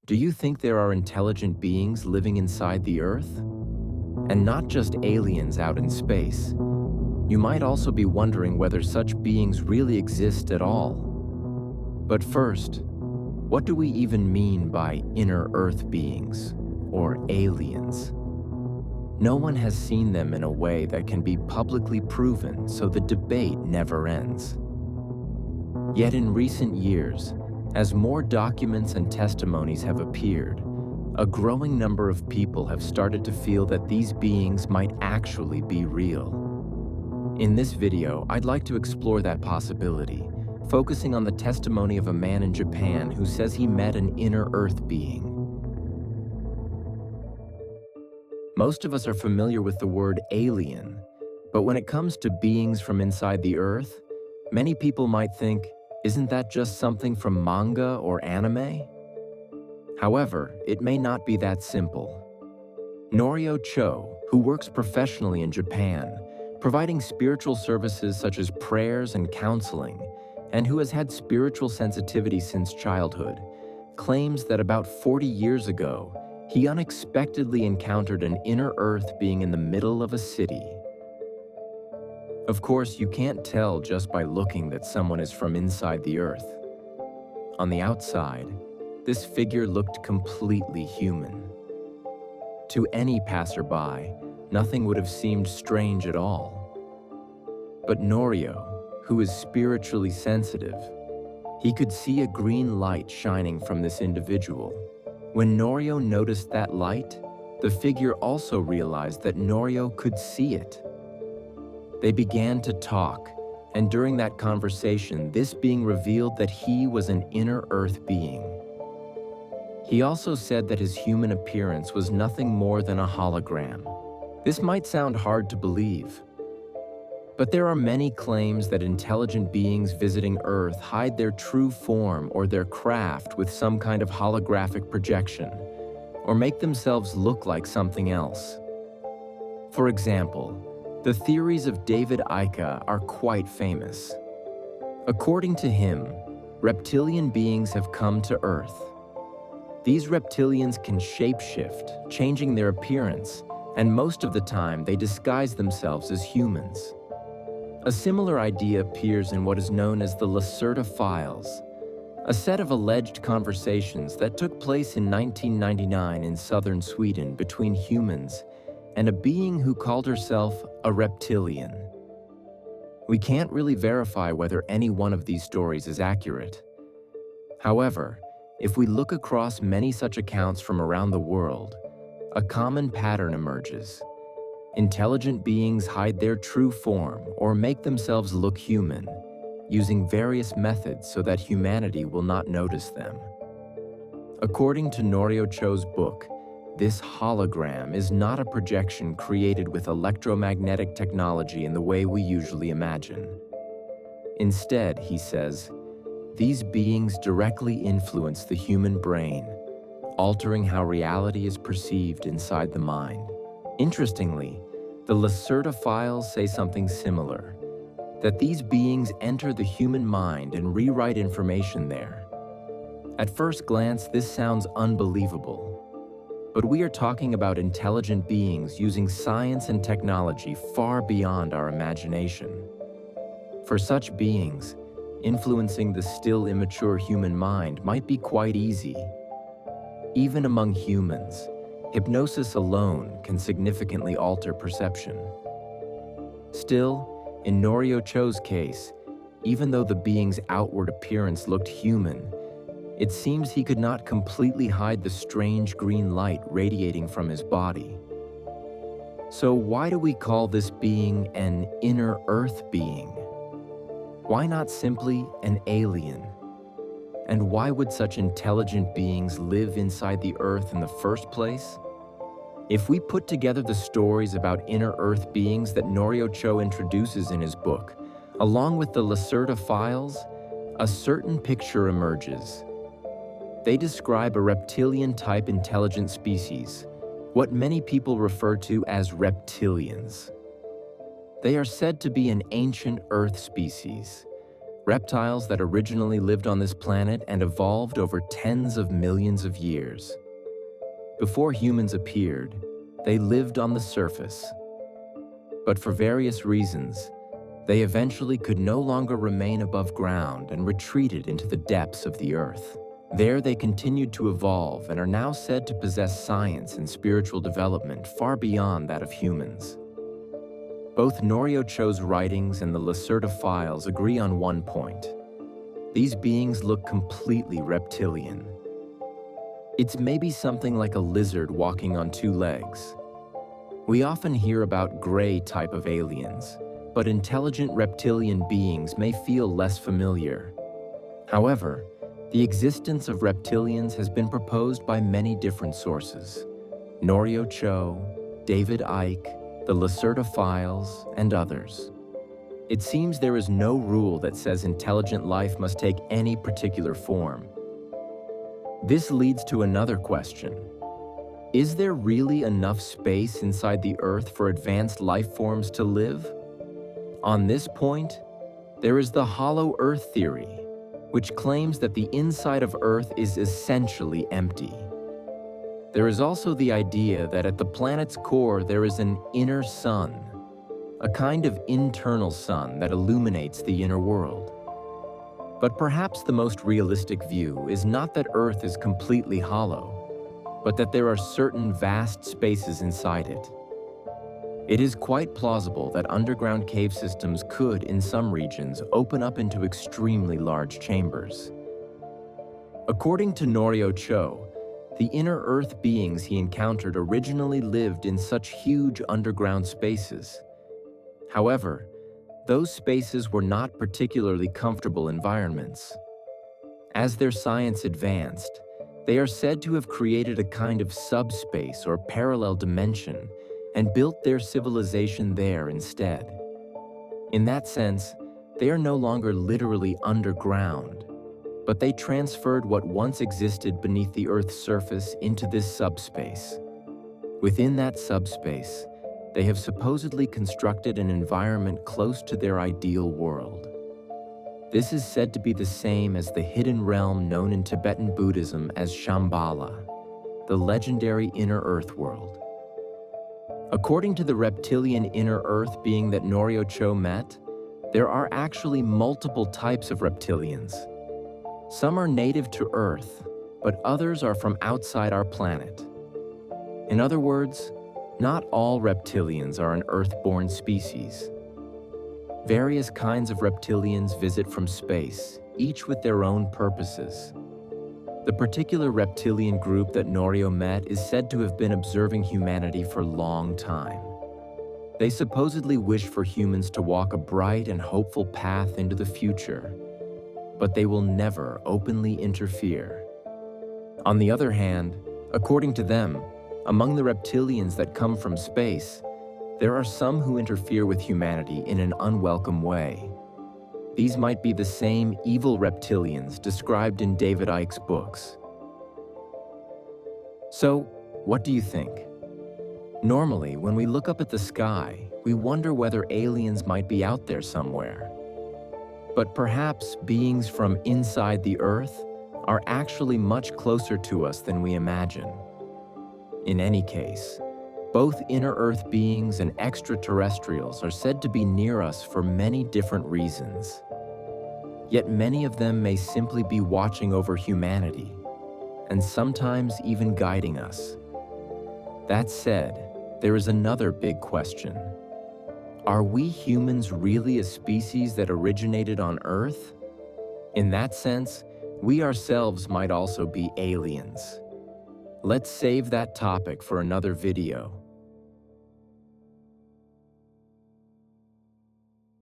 Do you think there are intelligent beings living inside the Earth? And not just aliens out in space. You might also be wondering whether such beings really exist at all. But first, what do we even mean by inner Earth beings, or aliens? No one has seen them in a way that can be publicly proven, so the debate never ends. Yet in recent years, as more documents and testimonies have appeared, a growing number of people have started to feel that these beings might actually be real. In this video, I'd like to explore that possibility, focusing on the testimony of a man in Japan who says he met an inner Earth being. Most of us are familiar with the word alien, but when it comes to beings from inside the Earth, many people might think, isn't that just something from manga or anime? However, it may not be that simple. Norio Cho, who works professionally in Japan, providing spiritual services such as prayers and counseling, and who has had spiritual sensitivity since childhood, claims that about 40 years ago, he unexpectedly encountered an inner Earth being in the middle of a city. Of course, you can't tell just by looking that someone is from inside the Earth. On the outside, this figure looked completely human. To any passerby, nothing would have seemed strange at all. But Norio, who is spiritually sensitive, he could see a green light shining from this individual. When Norio noticed that light, the figure also realized that Norio could see it. They began to talk, and during that conversation, this being revealed that he was an inner Earth being. He also said that his human appearance was nothing more than a hologram. This might sound hard to believe, but there are many claims that intelligent beings visiting Earth hide their true form or their craft with some kind of holographic projection, or make themselves look like something else. For example, the theories of David Icke are quite famous. According to him, reptilian beings have come to Earth. These reptilians can shapeshift, changing their appearance, and most of the time they disguise themselves as humans. A similar idea appears in what is known as the Lacerta Files, a set of alleged conversations that took place in 1999 in southern Sweden between humans and a being who called herself a reptilian. We can't really verify whether any one of these stories is accurate. However, if we look across many such accounts from around the world, a common pattern emerges. Intelligent beings hide their true form or make themselves look human, using various methods so that humanity will not notice them. According to Norio Cho's book, this hologram is not a projection created with electromagnetic technology in the way we usually imagine. Instead, he says, these beings directly influence the human brain, altering how reality is perceived inside the mind. Interestingly, the Lacerta Files say something similar, that these beings enter the human mind and rewrite information there. At first glance, this sounds unbelievable. But we are talking about intelligent beings using science and technology far beyond our imagination. For such beings, influencing the still immature human mind might be quite easy. Even among humans, hypnosis alone can significantly alter perception. Still, in Norio Cho's case, even though the being's outward appearance looked human, it seems he could not completely hide the strange green light radiating from his body. So why do we call this being an inner Earth being? Why not simply an alien? And why would such intelligent beings live inside the Earth in the first place? If we put together the stories about inner Earth beings that Norio Cho introduces in his book, along with the Lacerta Files, a certain picture emerges. They describe a reptilian-type intelligent species, what many people refer to as reptilians. They are said to be an ancient Earth species, reptiles that originally lived on this planet and evolved over tens of millions of years. Before humans appeared, they lived on the surface. But for various reasons, they eventually could no longer remain above ground and retreated into the depths of the earth. There they continued to evolve and are now said to possess science and spiritual development far beyond that of humans. Both Norio Cho's writings and the Lacerta Files agree on one point. These beings look completely reptilian. It's maybe something like a lizard walking on two legs. We often hear about gray type of aliens, but intelligent reptilian beings may feel less familiar. However, the existence of reptilians has been proposed by many different sources: Norio Cho, David Icke, the Lacerta Files, and others. It seems there is no rule that says intelligent life must take any particular form. This leads to another question. Is there really enough space inside the Earth for advanced life forms to live? On this point, there is the hollow Earth theory, which claims that the inside of Earth is essentially empty. There is also the idea that at the planet's core there is an inner sun, a kind of internal sun that illuminates the inner world. But perhaps the most realistic view is not that Earth is completely hollow, but that there are certain vast spaces inside it. It is quite plausible that underground cave systems could, in some regions, open up into extremely large chambers. According to Norio Cho, the inner Earth beings he encountered originally lived in such huge underground spaces. However, those spaces were not particularly comfortable environments. As their science advanced, they are said to have created a kind of subspace or parallel dimension and built their civilization there instead. In that sense, they are no longer literally underground, but they transferred what once existed beneath the Earth's surface into this subspace. Within that subspace, they have supposedly constructed an environment close to their ideal world. This is said to be the same as the hidden realm known in Tibetan Buddhism as Shambhala, the legendary inner Earth world. According to the reptilian inner Earth being that Norio Cho met, there are actually multiple types of reptilians. Some are native to Earth, but others are from outside our planet. In other words, not all reptilians are an Earth-born species. Various kinds of reptilians visit from space, each with their own purposes. The particular reptilian group that Norio met is said to have been observing humanity for a long time. They supposedly wish for humans to walk a bright and hopeful path into the future, but they will never openly interfere. On the other hand, according to them, among the reptilians that come from space, there are some who interfere with humanity in an unwelcome way. These might be the same evil reptilians described in David Icke's books. So, what do you think? Normally, when we look up at the sky, we wonder whether aliens might be out there somewhere. But perhaps beings from inside the Earth are actually much closer to us than we imagine. In any case, both inner Earth beings and extraterrestrials are said to be near us for many different reasons. Yet many of them may simply be watching over humanity, and sometimes even guiding us. That said, there is another big question. Are we humans really a species that originated on Earth? In that sense, we ourselves might also be aliens. Let's save that topic for another video.